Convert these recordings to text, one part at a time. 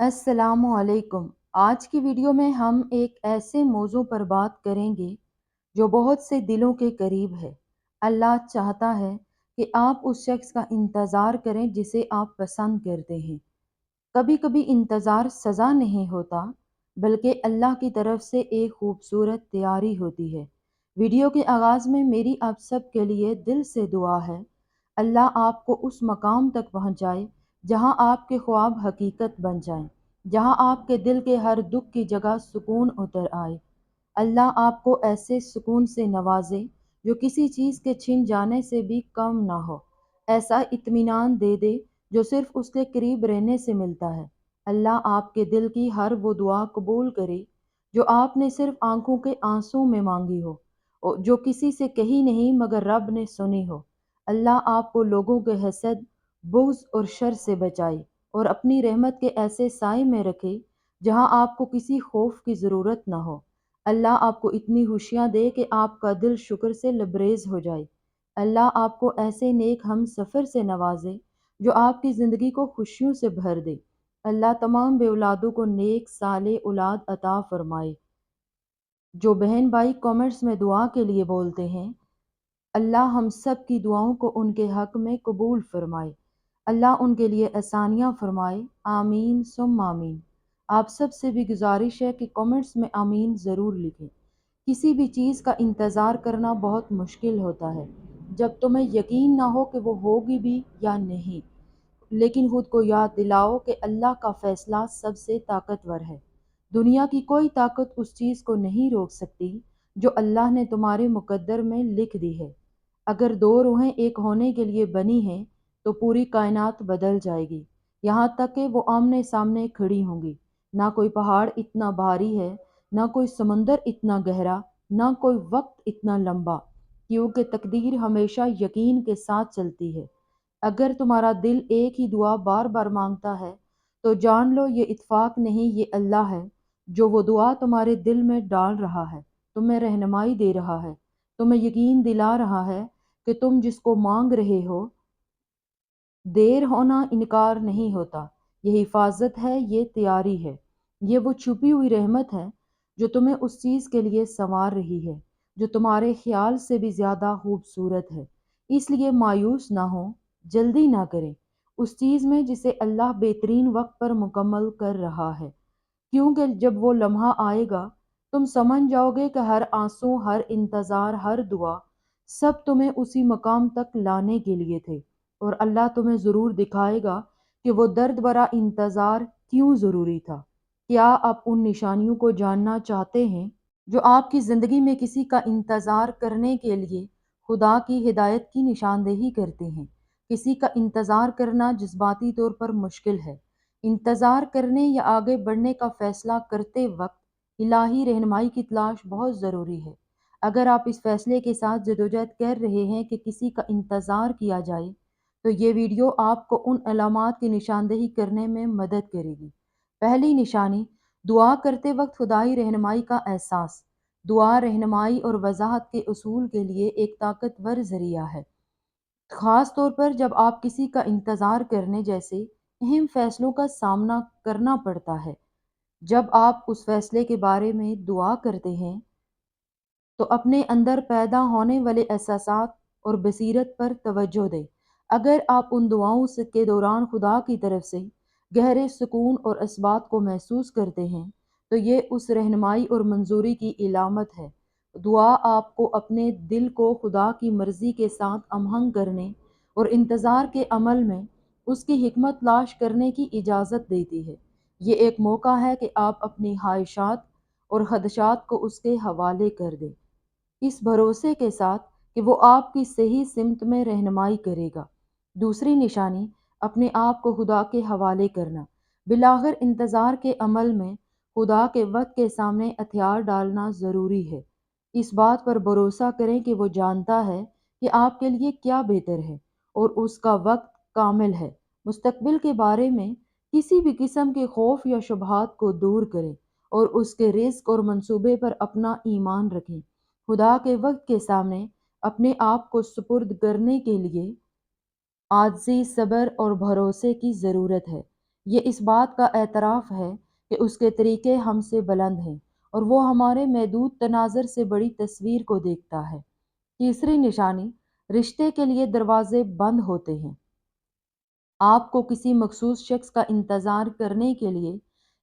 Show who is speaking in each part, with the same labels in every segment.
Speaker 1: السلام علیکم۔ آج کی ویڈیو میں ہم ایک ایسے موضوع پر بات کریں گے جو بہت سے دلوں کے قریب ہے۔ اللہ چاہتا ہے کہ آپ اس شخص کا انتظار کریں جسے آپ پسند کرتے ہیں۔ کبھی کبھی انتظار سزا نہیں ہوتا، بلکہ اللہ کی طرف سے ایک خوبصورت تیاری ہوتی ہے۔ ویڈیو کے آغاز میں میری آپ سب کے لیے دل سے دعا ہے، اللہ آپ کو اس مقام تک پہنچائے جہاں آپ کے خواب حقیقت بن جائیں، جہاں آپ کے دل کے ہر دکھ کی جگہ سکون اتر آئے۔ اللہ آپ کو ایسے سکون سے نوازے جو کسی چیز کے چھن جانے سے بھی کم نہ ہو، ایسا اطمینان دے دے جو صرف اس کے قریب رہنے سے ملتا ہے۔ اللہ آپ کے دل کی ہر وہ دعا قبول کرے جو آپ نے صرف آنکھوں کے آنسوں میں مانگی ہو، اور جو کسی سے کہی نہیں مگر رب نے سنی ہو۔ اللہ آپ کو لوگوں کے حسد، بغض اور شر سے بچائے اور اپنی رحمت کے ایسے سائے میں رکھے جہاں آپ کو کسی خوف کی ضرورت نہ ہو۔ اللہ آپ کو اتنی خوشیاں دے کہ آپ کا دل شکر سے لبریز ہو جائے۔ اللہ آپ کو ایسے نیک ہم سفر سے نوازے جو آپ کی زندگی کو خوشیوں سے بھر دے۔ اللہ تمام بے اولادوں کو نیک صالح اولاد عطا فرمائے۔ جو بہن بھائی کامنٹس میں دعا کے لیے بولتے ہیں، اللہ ہم سب کی دعاؤں کو ان کے حق میں قبول فرمائے۔ اللہ ان کے لیے آسانیاں فرمائے، آمین ثم آمین۔ آپ سب سے بھی گزارش ہے کہ کامنٹس میں آمین ضرور لکھیں۔ کسی بھی چیز کا انتظار کرنا بہت مشکل ہوتا ہے جب تمہیں یقین نہ ہو کہ وہ ہوگی بھی یا نہیں، لیکن خود کو یاد دلاؤ کہ اللہ کا فیصلہ سب سے طاقتور ہے۔ دنیا کی کوئی طاقت اس چیز کو نہیں روک سکتی جو اللہ نے تمہارے مقدر میں لکھ دی ہے۔ اگر دو روحیں ایک ہونے کے لیے بنی ہیں تو پوری کائنات بدل جائے گی، یہاں تک کہ وہ آمنے سامنے کھڑی ہوں گی۔ نہ کوئی پہاڑ اتنا بھاری ہے، نہ کوئی سمندر اتنا گہرا، نہ کوئی وقت اتنا لمبا، کیونکہ تقدیر ہمیشہ یقین کے ساتھ چلتی ہے۔ اگر تمہارا دل ایک ہی دعا بار بار مانگتا ہے تو جان لو یہ اتفاق نہیں، یہ اللہ ہے جو وہ دعا تمہارے دل میں ڈال رہا ہے، تمہیں رہنمائی دے رہا ہے، تمہیں یقین دلا رہا ہے کہ تم جس کو مانگ رہے ہو، دیر ہونا انکار نہیں ہوتا، یہ حفاظت ہے، یہ تیاری ہے، یہ وہ چھپی ہوئی رحمت ہے جو تمہیں اس چیز کے لیے سنوار رہی ہے جو تمہارے خیال سے بھی زیادہ خوبصورت ہے۔ اس لیے مایوس نہ ہو، جلدی نہ کریں اس چیز میں جسے اللہ بہترین وقت پر مکمل کر رہا ہے، کیونکہ جب وہ لمحہ آئے گا تم سمجھ جاؤ گے کہ ہر آنسو، ہر انتظار، ہر دعا، سب تمہیں اسی مقام تک لانے کے لیے تھے، اور اللہ تمہیں ضرور دکھائے گا کہ وہ درد بھرا انتظار کیوں ضروری تھا۔ کیا آپ ان نشانیوں کو جاننا چاہتے ہیں جو آپ کی زندگی میں کسی کا انتظار کرنے کے لیے خدا کی ہدایت کی نشاندہی کرتے ہیں؟ کسی کا انتظار کرنا جذباتی طور پر مشکل ہے۔ انتظار کرنے یا آگے بڑھنے کا فیصلہ کرتے وقت الہی رہنمائی کی تلاش بہت ضروری ہے۔ اگر آپ اس فیصلے کے ساتھ جدوجہد کر رہے ہیں کہ کسی کا انتظار کیا جائے تو یہ ویڈیو آپ کو ان علامات کی نشاندہی کرنے میں مدد کرے گی۔ پہلی نشانی، دعا کرتے وقت خدائی رہنمائی کا احساس۔ دعا رہنمائی اور وضاحت کے اصول کے لیے ایک طاقتور ذریعہ ہے، خاص طور پر جب آپ کسی کا انتظار کرنے جیسے اہم فیصلوں کا سامنا کرنا پڑتا ہے۔ جب آپ اس فیصلے کے بارے میں دعا کرتے ہیں تو اپنے اندر پیدا ہونے والے احساسات اور بصیرت پر توجہ دیں۔ اگر آپ ان دعاؤں کے دوران خدا کی طرف سے گہرے سکون اور اثبات کو محسوس کرتے ہیں تو یہ اس رہنمائی اور منظوری کی علامت ہے۔ دعا آپ کو اپنے دل کو خدا کی مرضی کے ساتھ ہمآہنگ کرنے اور انتظار کے عمل میں اس کی حکمت تلاش کرنے کی اجازت دیتی ہے۔ یہ ایک موقع ہے کہ آپ اپنی خواہشات اور خدشات کو اس کے حوالے کر دیں، اس بھروسے کے ساتھ کہ وہ آپ کی صحیح سمت میں رہنمائی کرے گا۔ دوسری نشانی، اپنے آپ کو خدا کے حوالے کرنا۔ بالآخر انتظار کے عمل میں خدا کے وقت کے سامنے ہتھیار ڈالنا ضروری ہے۔ اس بات پر بھروسہ کریں کہ وہ جانتا ہے کہ آپ کے لیے کیا بہتر ہے اور اس کا وقت کامل ہے۔ مستقبل کے بارے میں کسی بھی قسم کے خوف یا شبہات کو دور کریں اور اس کے رزق اور منصوبے پر اپنا ایمان رکھیں۔ خدا کے وقت کے سامنے اپنے آپ کو سپرد کرنے کے لیے عاجزی، صبر اور بھروسے کی ضرورت ہے۔ یہ اس بات کا اعتراف ہے کہ اس کے طریقے ہم سے بلند ہیں اور وہ ہمارے محدود تناظر سے بڑی تصویر کو دیکھتا ہے۔ تیسری نشانی، رشتے کے لیے دروازے بند ہوتے ہیں۔ آپ کو کسی مخصوص شخص کا انتظار کرنے کے لیے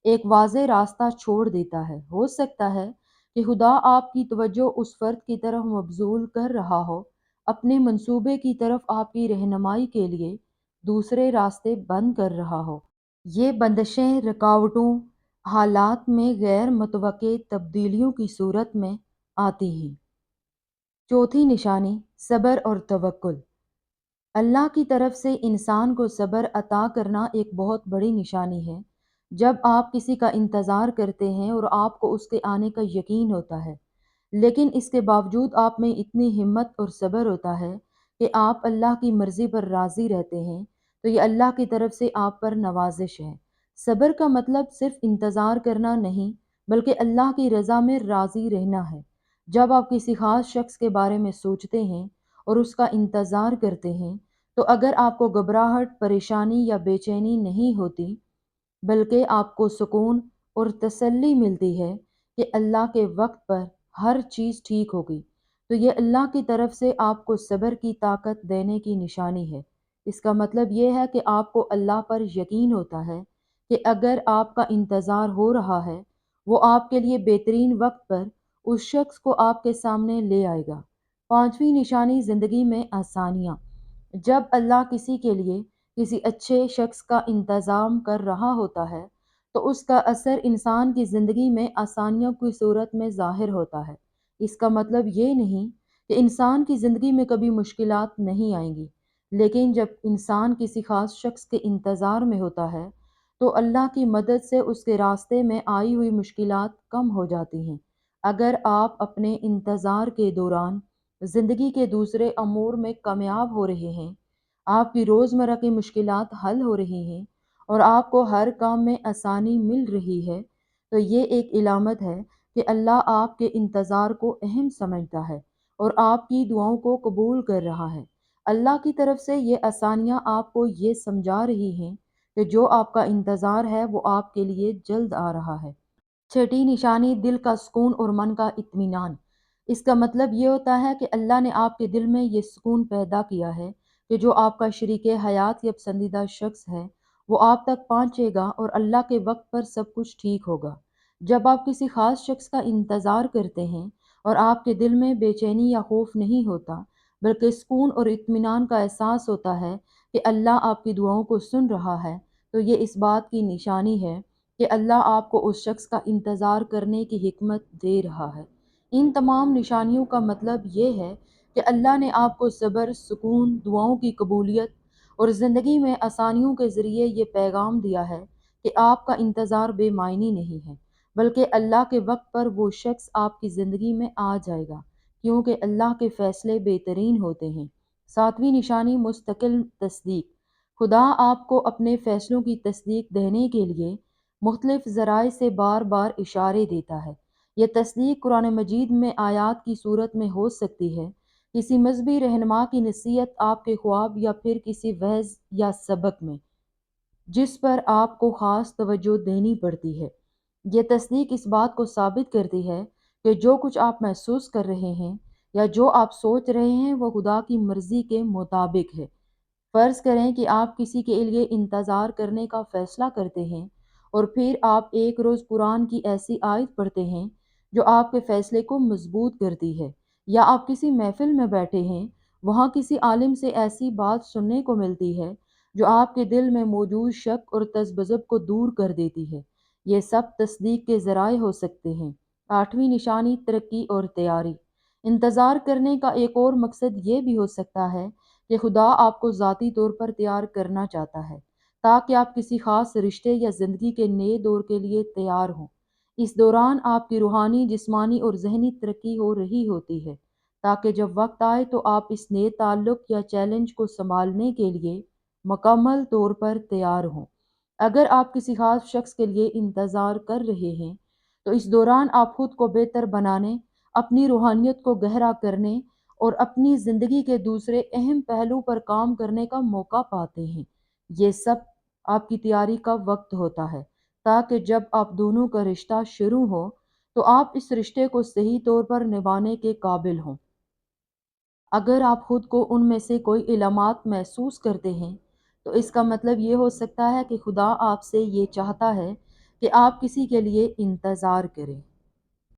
Speaker 1: ایک واضح راستہ چھوڑ دیتا ہے۔ ہو سکتا ہے کہ خدا آپ کی توجہ اس فرد کی طرف مبذول کر رہا ہو، اپنے منصوبے کی طرف آپ کی رہنمائی کے لیے دوسرے راستے بند کر رہا ہو۔ یہ بندشیں رکاوٹوں، حالات میں غیر متوقع تبدیلیوں کی صورت میں آتی ہیں۔ چوتھی نشانی، صبر اور توکل۔ اللہ کی طرف سے انسان کو صبر عطا کرنا ایک بہت بڑی نشانی ہے۔ جب آپ کسی کا انتظار کرتے ہیں اور آپ کو اس کے آنے کا یقین ہوتا ہے، لیکن اس کے باوجود آپ میں اتنی ہمت اور صبر ہوتا ہے کہ آپ اللہ کی مرضی پر راضی رہتے ہیں، تو یہ اللہ کی طرف سے آپ پر نوازش ہے۔ صبر کا مطلب صرف انتظار کرنا نہیں، بلکہ اللہ کی رضا میں راضی رہنا ہے۔ جب آپ کسی خاص شخص کے بارے میں سوچتے ہیں اور اس کا انتظار کرتے ہیں، تو اگر آپ کو گھبراہٹ، پریشانی یا بے چینی نہیں ہوتی، بلکہ آپ کو سکون اور تسلی ملتی ہے کہ اللہ کے وقت پر ہر چیز ٹھیک ہوگی، تو یہ اللہ کی طرف سے آپ کو صبر کی طاقت دینے کی نشانی ہے۔ اس کا مطلب یہ ہے کہ آپ کو اللہ پر یقین ہوتا ہے کہ اگر آپ کا انتظار ہو رہا ہے، وہ آپ کے لیے بہترین وقت پر اس شخص کو آپ کے سامنے لے آئے گا۔ پانچویں نشانی، زندگی میں آسانیاں۔ جب اللہ کسی کے لیے کسی اچھے شخص کا انتظام کر رہا ہوتا ہے، تو اس کا اثر انسان کی زندگی میں آسانیوں کی صورت میں ظاہر ہوتا ہے۔ اس کا مطلب یہ نہیں کہ انسان کی زندگی میں کبھی مشکلات نہیں آئیں گی، لیکن جب انسان کسی خاص شخص کے انتظار میں ہوتا ہے، تو اللہ کی مدد سے اس کے راستے میں آئی ہوئی مشکلات کم ہو جاتی ہیں۔ اگر آپ اپنے انتظار کے دوران زندگی کے دوسرے امور میں کامیاب ہو رہے ہیں، آپ کی روزمرہ کی مشکلات حل ہو رہی ہیں اور آپ کو ہر کام میں آسانی مل رہی ہے، تو یہ ایک علامت ہے کہ اللہ آپ کے انتظار کو اہم سمجھتا ہے اور آپ کی دعاؤں کو قبول کر رہا ہے۔ اللہ کی طرف سے یہ آسانیاں آپ کو یہ سمجھا رہی ہیں کہ جو آپ کا انتظار ہے وہ آپ کے لیے جلد آ رہا ہے۔ چھٹی نشانی، دل کا سکون اور من کا اطمینان۔ اس کا مطلب یہ ہوتا ہے کہ اللہ نے آپ کے دل میں یہ سکون پیدا کیا ہے کہ جو آپ کا شریک حیات یا پسندیدہ شخص ہے وہ آپ تک پہنچے گا اور اللہ کے وقت پر سب کچھ ٹھیک ہوگا۔ جب آپ کسی خاص شخص کا انتظار کرتے ہیں اور آپ کے دل میں بے چینی یا خوف نہیں ہوتا، بلکہ سکون اور اطمینان کا احساس ہوتا ہے کہ اللہ آپ کی دعاؤں کو سن رہا ہے، تو یہ اس بات کی نشانی ہے کہ اللہ آپ کو اس شخص کا انتظار کرنے کی حکمت دے رہا ہے۔ ان تمام نشانیوں کا مطلب یہ ہے کہ اللہ نے آپ کو صبر، سکون، دعاؤں کی قبولیت اور زندگی میں آسانیوں کے ذریعے یہ پیغام دیا ہے کہ آپ کا انتظار بے معنی نہیں ہے، بلکہ اللہ کے وقت پر وہ شخص آپ کی زندگی میں آ جائے گا، کیونکہ اللہ کے فیصلے بہترین ہوتے ہیں۔ ساتویں نشانی، مستقل تصدیق۔ خدا آپ کو اپنے فیصلوں کی تصدیق دینے کے لیے مختلف ذرائع سے بار بار اشارے دیتا ہے۔ یہ تصدیق قرآن مجید میں آیات کی صورت میں ہو سکتی ہے، کسی مذہبی رہنما کی نصیحت، آپ کے خواب، یا پھر کسی وعظ یا سبق میں جس پر آپ کو خاص توجہ دینی پڑتی ہے۔ یہ تصدیق اس بات کو ثابت کرتی ہے کہ جو کچھ آپ محسوس کر رہے ہیں یا جو آپ سوچ رہے ہیں وہ خدا کی مرضی کے مطابق ہے۔ فرض کریں کہ آپ کسی کے لیے انتظار کرنے کا فیصلہ کرتے ہیں اور پھر آپ ایک روز قرآن کی ایسی آیت پڑھتے ہیں جو آپ کے فیصلے کو مضبوط کرتی ہے، یا آپ کسی محفل میں بیٹھے ہیں، وہاں کسی عالم سے ایسی بات سننے کو ملتی ہے جو آپ کے دل میں موجود شک اور تذبذب کو دور کر دیتی ہے۔ یہ سب تصدیق کے ذرائع ہو سکتے ہیں۔ آٹھویں نشانی، ترقی اور تیاری۔ انتظار کرنے کا ایک اور مقصد یہ بھی ہو سکتا ہے کہ خدا آپ کو ذاتی طور پر تیار کرنا چاہتا ہے تاکہ آپ کسی خاص رشتے یا زندگی کے نئے دور کے لیے تیار ہوں۔ اس دوران آپ کی روحانی، جسمانی اور ذہنی ترقی ہو رہی ہوتی ہے تاکہ جب وقت آئے تو آپ اس نئے تعلق یا چیلنج کو سنبھالنے کے لیے مکمل طور پر تیار ہوں۔ اگر آپ کسی خاص شخص کے لیے انتظار کر رہے ہیں تو اس دوران آپ خود کو بہتر بنانے، اپنی روحانیت کو گہرا کرنے اور اپنی زندگی کے دوسرے اہم پہلو پر کام کرنے کا موقع پاتے ہیں۔ یہ سب آپ کی تیاری کا وقت ہوتا ہے، تاکہ جب آپ دونوں کا رشتہ شروع ہو تو آپ اس رشتے کو صحیح طور پر نبھانے کے قابل ہوں۔ اگر آپ خود کو ان میں سے کوئی علامات محسوس کرتے ہیں تو اس کا مطلب یہ ہو سکتا ہے کہ خدا آپ سے یہ چاہتا ہے کہ آپ کسی کے لیے انتظار کریں۔